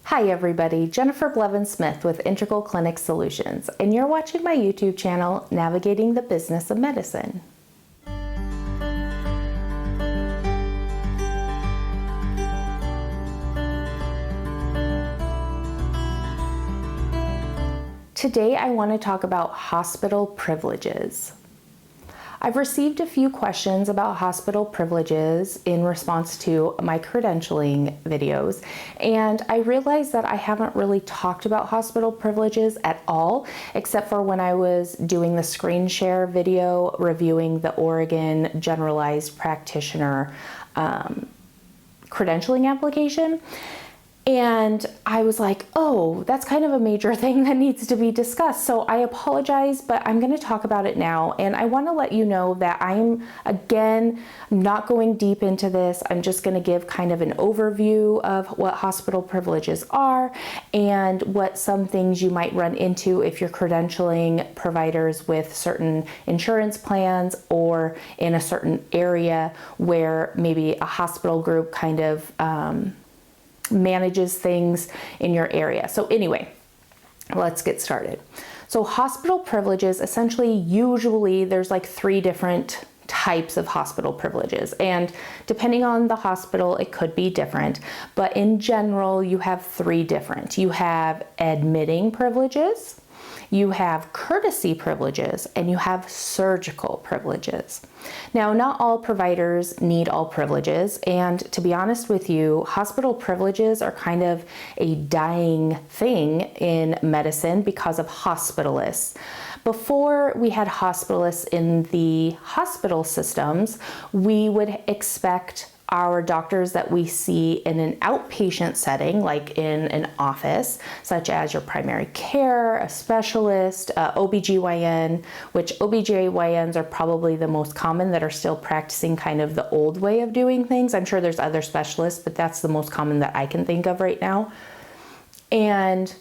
Hi everybody, Jennifer Blevins-Smith with Integral Clinic Solutions, and you're watching my YouTube channel, Navigating the Business of Medicine. Today I want to talk about hospital privileges. I've received a few questions about hospital privileges in response to my credentialing videos, and I realized that I haven't really talked about hospital privileges at all, except for when I was doing the screen share video reviewing the Oregon Generalized Practitioner credentialing application. And I was like, oh, that's kind of a major thing that needs to be discussed. So I apologize, but I'm going to talk about it now. And I want to let you know that I'm not going deep into this. I'm just going to give kind of an overview of what hospital privileges are and what some things you might run into if you're credentialing providers with certain insurance plans or in a certain area where maybe a hospital group kind of manages things in your area. So anyway, let's get started. So hospital privileges, essentially, usually there's like 3 different types of hospital privileges, and depending on the hospital it could be different, but in general you have 3 different. You have admitting privileges, you have courtesy privileges, and you have surgical privileges. Now, not all providers need all privileges, and to be honest with you, hospital privileges are kind of a dying thing in medicine because of hospitalists. Before we had hospitalists in the hospital systems, we would expect our doctors that we see in an outpatient setting, like in an office, such as your primary care, a specialist, OBGYN, which OBGYNs are probably the most common that are still practicing kind of the old way of doing things. I'm sure there's other specialists, but that's the most common that I can think of right now. And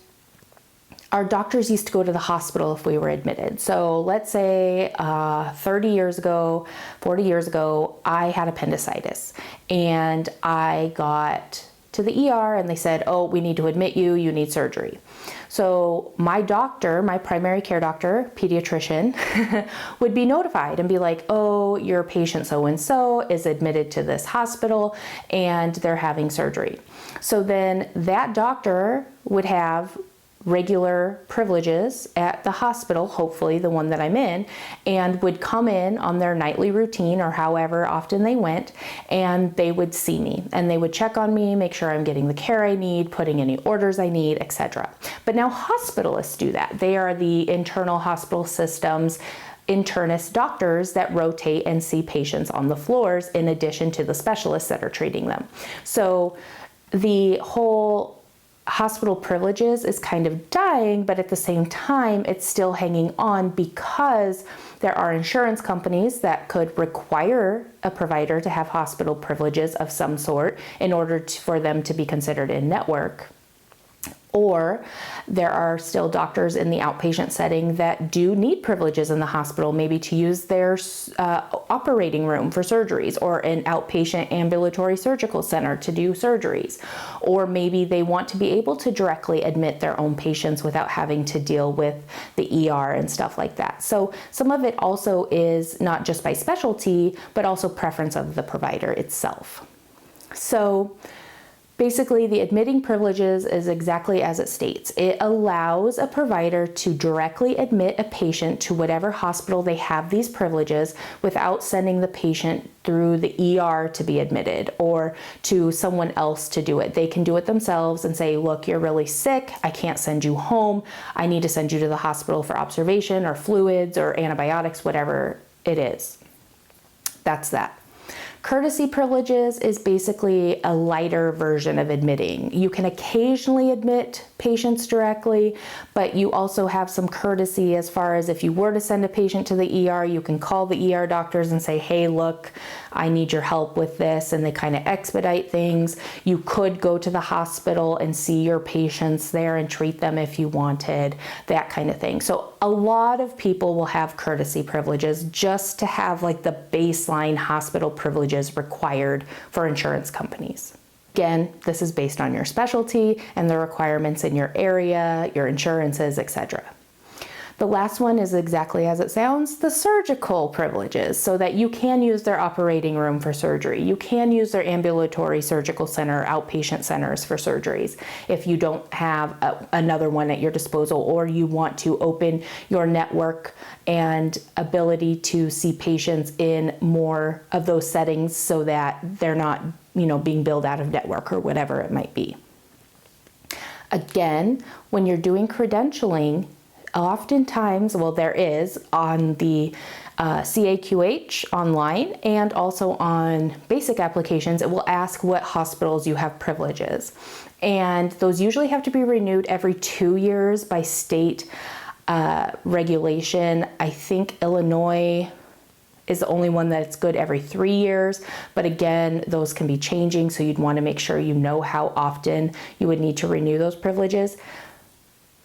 our doctors used to go to the hospital if we were admitted. So let's say 30 years ago, 40 years ago, I had appendicitis and I got to the ER and they said, oh, we need to admit you, you need surgery. So my doctor, my primary care doctor, pediatrician, would be notified and be like, oh, your patient so-and-so is admitted to this hospital and they're having surgery. So then that doctor would have regular privileges at the hospital, hopefully the one that I'm in, and would come in on their nightly routine or however often they went, and they would see me and they would check on me, make sure I'm getting the care I need, putting any orders I need, etc. But now hospitalists do that. They are the internal hospital systems internist doctors that rotate and see patients on the floors in addition to the specialists that are treating them. So the whole hospital privileges is kind of dying, but at the same time, it's still hanging on because there are insurance companies that could require a provider to have hospital privileges of some sort in order for them to be considered in network. Or there are still doctors in the outpatient setting that do need privileges in the hospital, maybe to use their operating room for surgeries, or an outpatient ambulatory surgical center to do surgeries. Or maybe they want to be able to directly admit their own patients without having to deal with the ER and stuff like that. So some of it also is not just by specialty, but also preference of the provider itself. So basically, the admitting privileges is exactly as it states. It allows a provider to directly admit a patient to whatever hospital they have these privileges without sending the patient through the ER to be admitted or to someone else to do it. They can do it themselves and say, look, you're really sick. I can't send you home. I need to send you to the hospital for observation or fluids or antibiotics, whatever it is. That's that. Courtesy privileges is basically a lighter version of admitting. You can occasionally admit patients directly, but you also have some courtesy as far as if you were to send a patient to the ER, you can call the ER doctors and say, hey, look, I need your help with this, and they kind of expedite things. You could go to the hospital and see your patients there and treat them if you wanted, that kind of thing. So a lot of people will have courtesy privileges just to have like the baseline hospital privileges required for insurance companies. Again, this is based on your specialty and the requirements in your area, your insurances, etc. The last one is exactly as it sounds, the surgical privileges, so that you can use their operating room for surgery. You can use their ambulatory surgical center, outpatient centers for surgeries if you don't have another one at your disposal, or you want to open your network and ability to see patients in more of those settings so that they're not, being billed out of network or whatever it might be. Again, when you're doing credentialing, oftentimes, there is on the CAQH online and also on basic applications, it will ask what hospitals you have privileges. And those usually have to be renewed every 2 years by state regulation. I think Illinois is the only one that's good every 3 years. But again, those can be changing, so you'd want to make sure you know how often you would need to renew those privileges.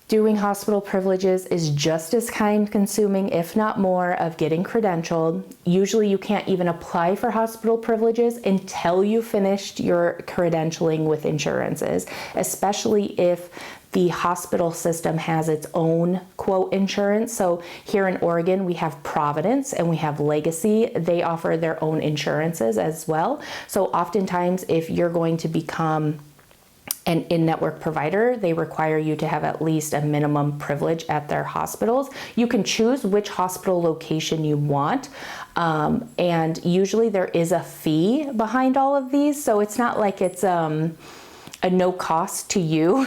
Doing hospital privileges is just as time-consuming, if not more, of getting credentialed. Usually you can't even apply for hospital privileges until you finished your credentialing with insurances, especially if the hospital system has its own quote insurance. So here in Oregon, we have Providence and we have Legacy. They offer their own insurances as well. So oftentimes if you're going to become an in-network provider, they require you to have at least a minimum privilege at their hospitals. You can choose which hospital location you want, and usually there is a fee behind all of these, so it's not like it's a no cost to you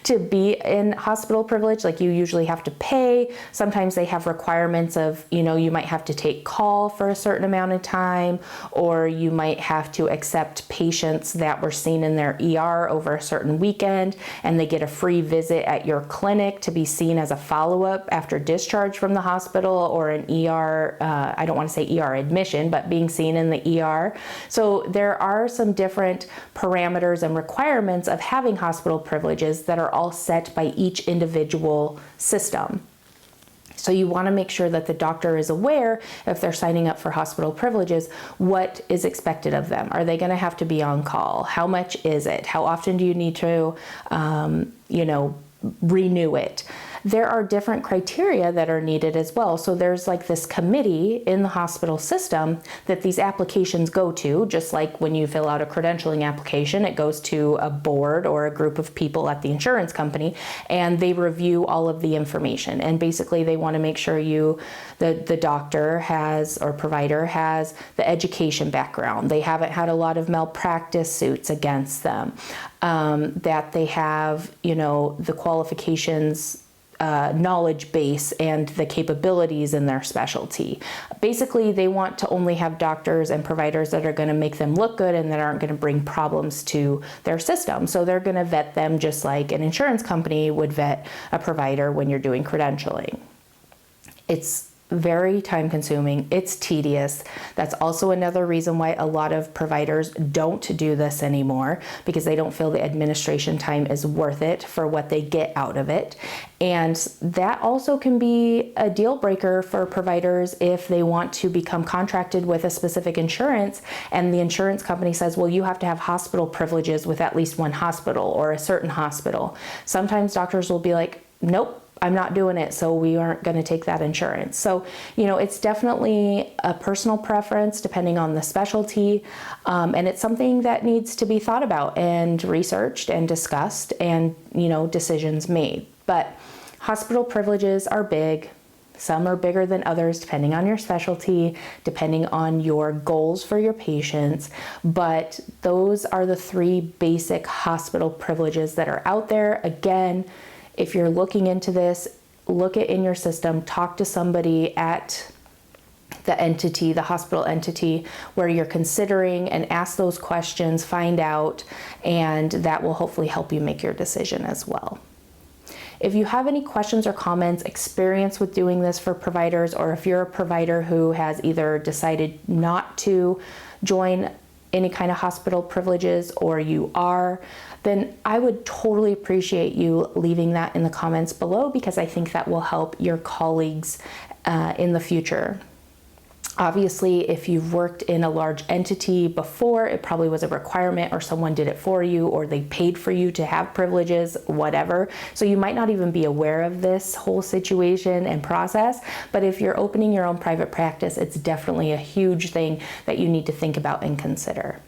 to be in hospital privilege. Like, you usually have to pay. Sometimes they have requirements of, you might have to take call for a certain amount of time, or you might have to accept patients that were seen in their ER over a certain weekend, and they get a free visit at your clinic to be seen as a follow-up after discharge from the hospital, or an ER, I don't want to say ER admission, but being seen in the ER. So there are some different parameters and requirements of having hospital privileges that are all set by each individual system. So you want to make sure that the doctor is aware, if they're signing up for hospital privileges, what is expected of them. Are they going to have to be on call? How much is it? How often do you need to, renew it? There are different criteria that are needed as well. So there's like this committee in the hospital system that these applications go to, just like when you fill out a credentialing application, it goes to a board or a group of people at the insurance company, and they review all of the information. And basically they want to make sure the doctor has, or provider has, the education background. They haven't had a lot of malpractice suits against them, that they have, the qualifications, knowledge base and the capabilities in their specialty. Basically, they want to only have doctors and providers that are going to make them look good and that aren't going to bring problems to their system. So they're going to vet them just like an insurance company would vet a provider when you're doing credentialing. It's very time consuming. It's tedious. That's also another reason why a lot of providers don't do this anymore, because they don't feel the administration time is worth it for what they get out of it. And that also can be a deal breaker for providers if they want to become contracted with a specific insurance and the insurance company says, well, you have to have hospital privileges with at least one hospital or a certain hospital. Sometimes doctors will be like, nope, I'm not doing it, so we aren't going to take that insurance. So, it's definitely a personal preference depending on the specialty, and it's something that needs to be thought about and researched and discussed and, decisions made. But hospital privileges are big. Some are bigger than others depending on your specialty, depending on your goals for your patients. But those are the 3 basic hospital privileges that are out there. Again, if you're looking into this, look it in your system, talk to somebody at the entity, the hospital entity where you're considering, and ask those questions, find out, and that will hopefully help you make your decision as well. If you have any questions or comments, experience with doing this for providers, or if you're a provider who has either decided not to join any kind of hospital privileges or you are, then I would totally appreciate you leaving that in the comments below, because I think that will help your colleagues in the future. Obviously, if you've worked in a large entity before, it probably was a requirement or someone did it for you or they paid for you to have privileges, whatever. So you might not even be aware of this whole situation and process, but if you're opening your own private practice, it's definitely a huge thing that you need to think about and consider.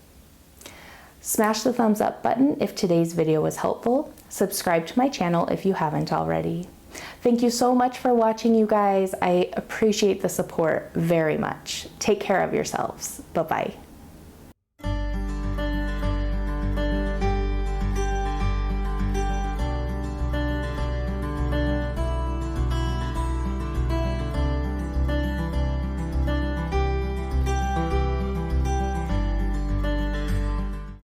Smash the thumbs up button if today's video was helpful. Subscribe to my channel if you haven't already. Thank you so much for watching, you guys. I appreciate the support very much. Take care of yourselves. Bye-bye.